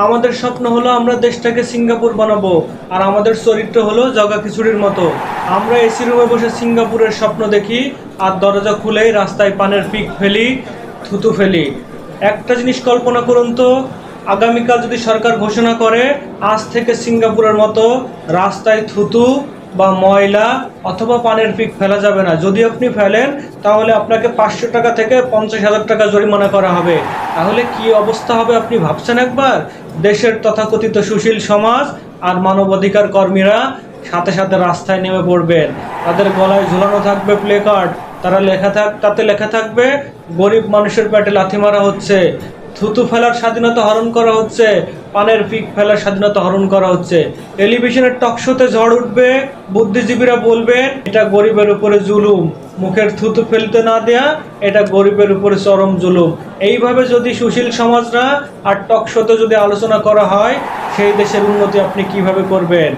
আমাদের স্বপ্ন হলো আমরা দেশটাকে সিঙ্গাপুর বানাবো, আর আমাদের চরিত্র হলো জগা খিচুড়ির মতো। আমরা এসি রুমে বসে সিঙ্গাপুরের স্বপ্ন দেখি, আর দরজা খুলেই রাস্তায় পানের পিক ফেলি, থুতু ফেলি। একটা জিনিস কল্পনা করুন তো, আগামীকাল যদি সরকার ঘোষণা করে আজ থেকে সিঙ্গাপুরের মতো রাস্তায় থুতু বা ময়লা অথবা পানের পিক ফেলা যাবে না। যদি আপনি ফেলেন তাহলে আপনাকে 500 টাকা থেকে 50,000 টাকা জরিমানা করা হবে। তাহলে কি অবস্থা হবে আপনি ভাবছেন একবার? দেশের তথাকথিত সুশীল সমাজ আর মানবাধিকার কর্মীরা সাথে সাথে রাস্তায় নেমে পড়বেন। তাদের গলায় ঝুলানো থাকবে প্লে কার্ড, তাতে লেখা থাকবে গরিব মানুষের পেটে লাথি মারা হচ্ছে, থুতু ফেলার স্বাধীনতা হরণ করা হচ্ছে, পানের পিক ফেলার স্বাধীনতা হরণ করা হচ্ছে। টেলিভিশনের টকশোতে ঝড় উঠবে, বুদ্ধিজীবীরা বলবেন এটা গরিবের উপরে জুলুম, মুখের থুতু ফেলতে না দেয়া এটা গরিবের উপরে চরম জুলুম। এইভাবে যদি সুশীল সমাজরা আর টকশোতে যদি আলোচনা করা হয়, সেই দেশের উন্নতি আপনি কিভাবে করবেন?